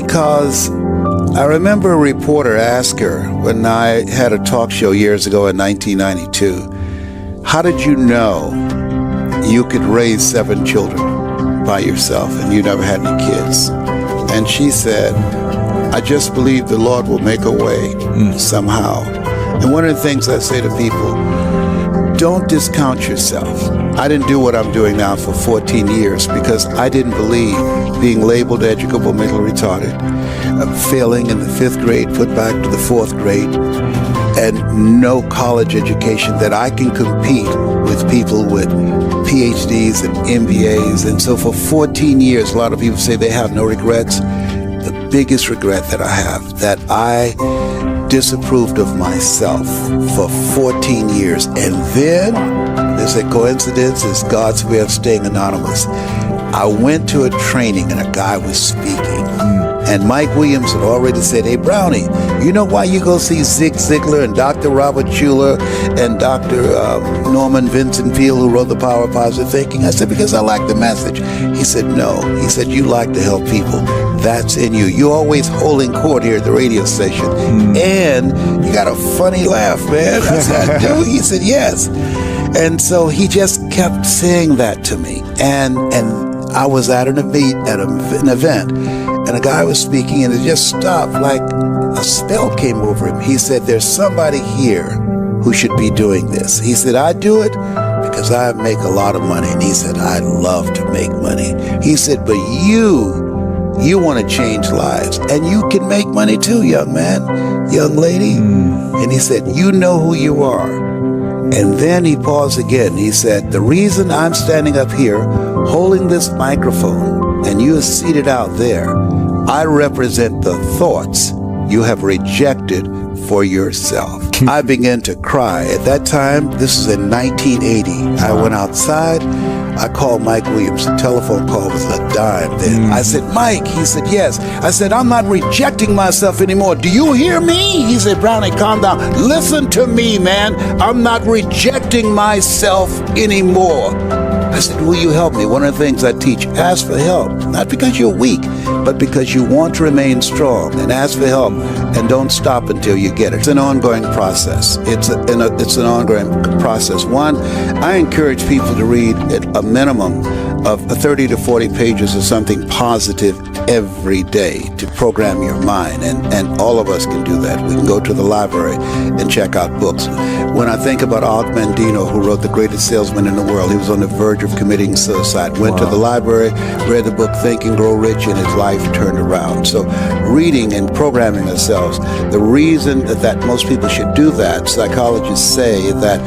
Because I remember a reporter asked her when I had a talk show years ago in 1992, how did you know you could raise 7 children by yourself and you never had any kids? And she said, I just believe the Lord will make a way somehow. And one of the things I say to people, don't discount yourself. I didn't do what I'm doing now for 14 years because I didn't believe being labeled educable mentally retarded, failing in the 5th grade, put back to the 4th grade, and no college education, that I can compete with people with PhDs and MBAs. And so for 14 years, a lot of people say they have no regrets. The biggest regret that I have, that I disapproved of myself for 14 years. And then, there's a coincidence, it's God's way of staying anonymous. I went to a training and a guy was speaking. And Mike Williams had already said, hey, Brownie, you know why you go see Zig Ziglar and Dr. Robert Schuller and Dr. Norman Vincent Peale, who wrote The Power of Positive Thinking? I said, because I like the message. He said, no. He said, you like to help people. That's in you. You're always holding court here at the radio station. And you got a funny laugh, man. I said, I do? He said, yes. And so he just kept saying that to me. And I was at an event, and a guy was speaking, and it just stopped, like a spell came over him. He said, there's somebody here who should be doing this. He said, I do it because I make a lot of money. And he said, I love to make money. He said, but you want to change lives, and you can make money too, young man, young lady. And he said, you know who you are. And then he paused again. He said, the reason I'm standing up here holding this microphone and you are seated out there, I represent the thoughts you have rejected for yourself. I began to cry. At that time, this is in 1980, I went outside. I called Mike Williams. The telephone call was a dime then. I said, Mike. He said, yes. I said, I'm not rejecting myself anymore. Do you hear me? He said, Brownie, calm down. Listen to me, man. I'm not rejecting myself anymore. I said, will you help me? One of the things I teach, ask for help. Not because you're weak, but because you want to remain strong. And ask for help, and don't stop until you get it. It's an ongoing process. It's an ongoing process. One, I encourage people to read a minimum of 30 to 40 pages of something positive every day to program your mind. And all of us can do that. We can go to the library and check out books. When I think about Og Mandino, who wrote The Greatest Salesman in the World, he was on the verge of committing suicide. Went to the library, read the book Think and Grow Rich, and his life turned around. So reading and programming ourselves, the reason that most people should do that, psychologists say that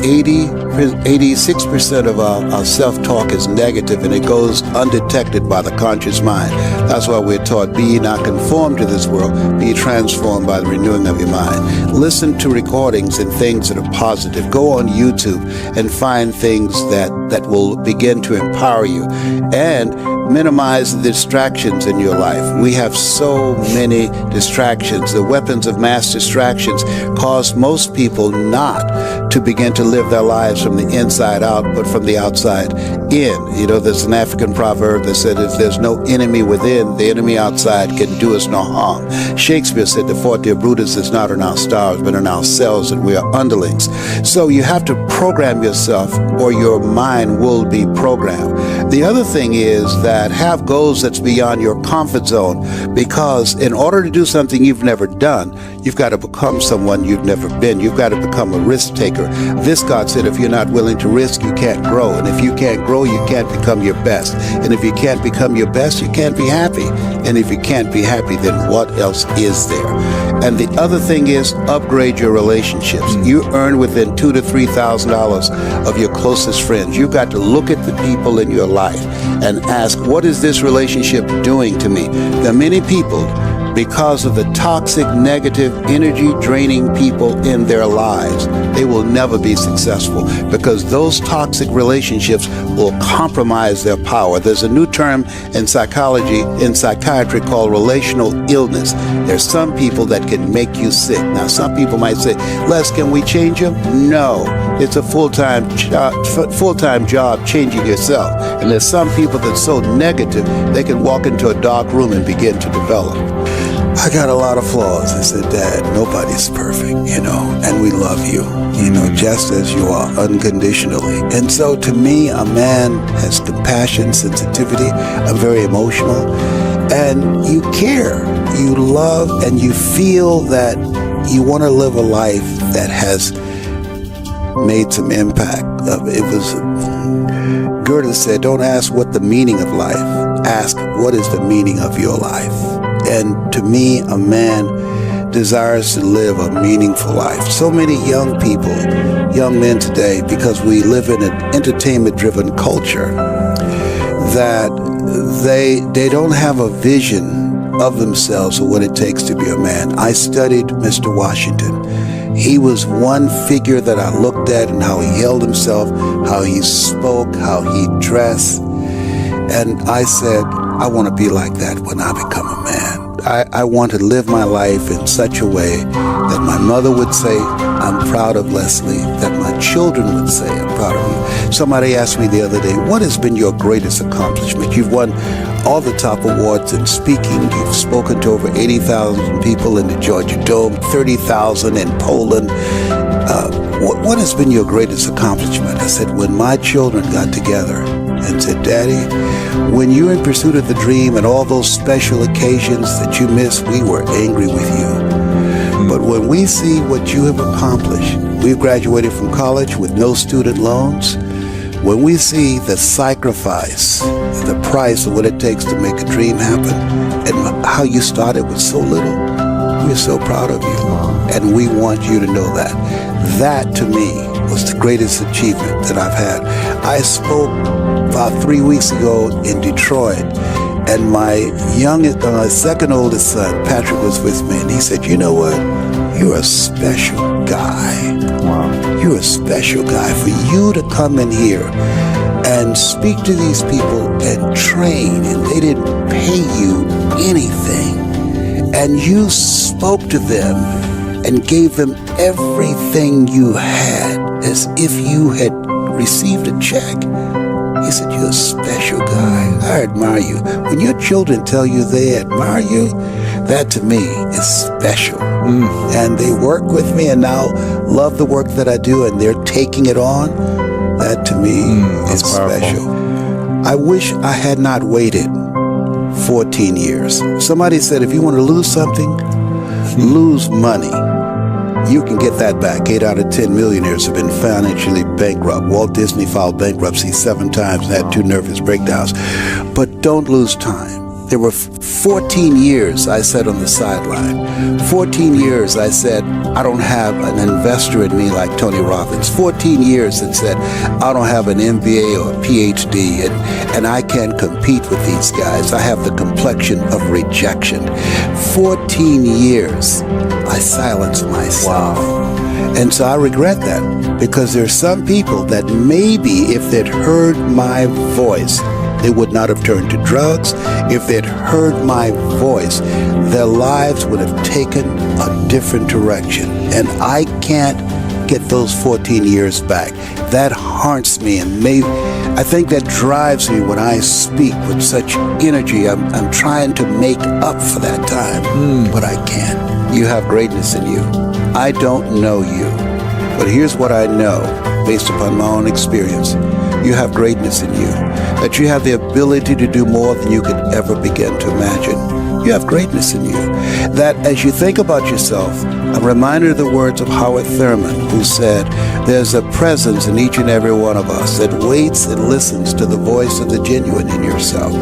86% of our self-talk is negative, and it goes undetected by the conscious mind. That's why we're taught, be ye not conformed to this world, be transformed by the renewing of your mind. Listen to recordings and things that are positive. Go on YouTube and find things that will begin to empower you, and minimize the distractions in your life. We have so many distractions. The weapons of mass distractions cause most people not to begin to live their lives from the inside out, but from the outside in. You know, there's an African proverb that said, if there's no enemy within, the enemy outside can do us no harm. Shakespeare said, the forte of Brutus is not in our stars, but in ourselves, and we are underlings. So you have to program yourself, or your mind will be programmed. The other thing is that have goals that's beyond your comfort zone, because in order to do something you've never done, you've got to become someone you've never been. You've got to become a risk taker. This God said, if you're not willing to risk, you can't grow. And if you can't grow, you can't become your best. And if you can't become your best, you can't be happy. And if you can't be happy, then what else is there? And the other thing is, upgrade your relationships. You earn within $2,000 to $3,000 of your closest friends. You've got to look at the people in your life and ask, what is this relationship doing to me? There are many people because of the toxic, negative, energy-draining people in their lives, they will never be successful because those toxic relationships will compromise their power. There's a new term in psychology, in psychiatry called relational illness. There's some people that can make you sick. Now, some people might say, Les, can we change them? No. It's a full-time job changing yourself. And there's some people that's so negative, they can walk into a dark room and begin to develop. I got a lot of flaws. I said, Dad, nobody's perfect, and we love you, just as you are, unconditionally. And so to me, a man has compassion, sensitivity. I'm very emotional. And you care, you love, and you feel that you want to live a life that has made some impact. Goethe said, don't ask what the meaning of life, ask what is the meaning of your life. And to me, a man desires to live a meaningful life. So many young people, young men today, because we live in an entertainment-driven culture, that they don't have a vision of themselves or what it takes to be a man. I studied Mr. Washington. He was one figure that I looked at and how he held himself, how he spoke, how he dressed. And I said, I want to be like that when I become a man. I want to live my life in such a way that my mother would say, I'm proud of Leslie, that my children would say, I'm proud of you. Somebody asked me the other day, what has been your greatest accomplishment? You've won all the top awards in speaking. You've spoken to over 80,000 people in the Georgia Dome, 30,000 in Poland. What has been your greatest accomplishment? I said, when my children got together and said, Daddy, when you're in pursuit of the dream and all those special occasions that you miss, we were angry with you. But when we see what you have accomplished, we've graduated from college with no student loans. When we see the sacrifice, the price of what it takes to make a dream happen, and how you started with so little, we're so proud of you. And we want you to know that. That, to me, was the greatest achievement that I've had. I spoke about 3 weeks ago in Detroit, and my second oldest son, Patrick, was with me, and he said, you know what? You're a special guy. Wow. You're a special guy. For you to come in here and speak to these people and train, and they didn't pay you anything, and you spoke to them and gave them everything you had as if you had received a check. He said, you're a special guy. I admire you. When your children tell you they admire you, that to me is special. And they work with me and now love the work that I do, and they're taking it on. That to me is special. I wish I had not waited 14 years. Somebody said, if you want to lose something, lose money. You can get that back. 8 out of 10 millionaires have been financially bankrupt. Walt Disney filed bankruptcy 7 times and had 2 nervous breakdowns. But don't lose time. There were 14 years I sat on the sideline. 14 years I said, I don't have an investor in me like Tony Robbins. 14 years that said, I don't have an MBA or a PhD, and I can't compete with these guys. I have the complexion of rejection. 14 years I silenced myself. Wow. And so I regret that, because there's some people that maybe if they'd heard my voice, they would not have turned to drugs. If they'd heard my voice, their lives would have taken a different direction. And I can't get those 14 years back. That haunts me, and I think that drives me when I speak with such energy. I'm trying to make up for that time, but I can't. You have greatness in you. I don't know you, but here's what I know based upon my own experience. You have greatness in you, that you have the ability to do more than you could ever begin to imagine. You have greatness in you, that as you think about yourself, I'm reminded of the words of Howard Thurman, who said, there's a presence in each and every one of us that waits and listens to the voice of the genuine in yourself.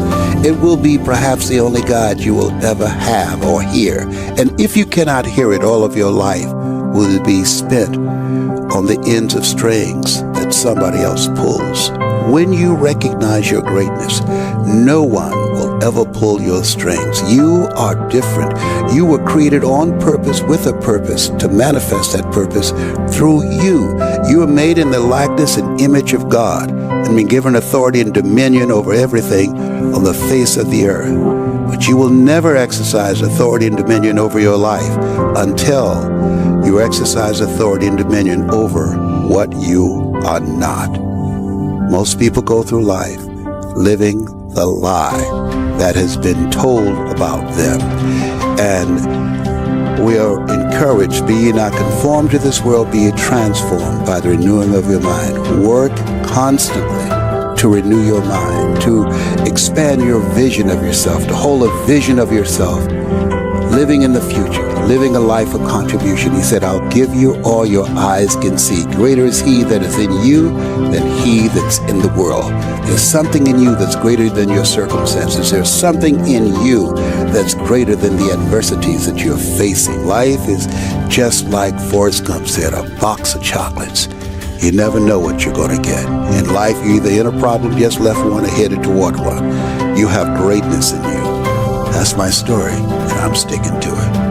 It will be perhaps the only God you will ever have or hear. And if you cannot hear it all of your life, will it be spent on the ends of strings that somebody else pulls? When you recognize your greatness, no one will ever pull your strings. You are different. You were created on purpose with a purpose to manifest that purpose through you. You are made in the likeness and image of God and been given authority and dominion over everything on the face of the earth. But you will never exercise authority and dominion over your life until you exercise authority and dominion over what you are not. Most people go through life living the lie that has been told about them. And we are encouraged, be ye not conformed to this world, be ye transformed by the renewing of your mind. Work constantly to renew your mind, to expand your vision of yourself, to hold a vision of yourself, living in the future, living a life of contribution. He said, I'll give you all your eyes can see. Greater is he that is in you than he that's in the world. There's something in you that's greater than your circumstances. There's something in you that's greater than the adversities that you're facing. Life is just like Forrest Gump said, a box of chocolates. You never know what you're going to get. In life, you're either in a problem, just left one, or headed toward one. You have greatness in you. That's my story, and I'm sticking to it.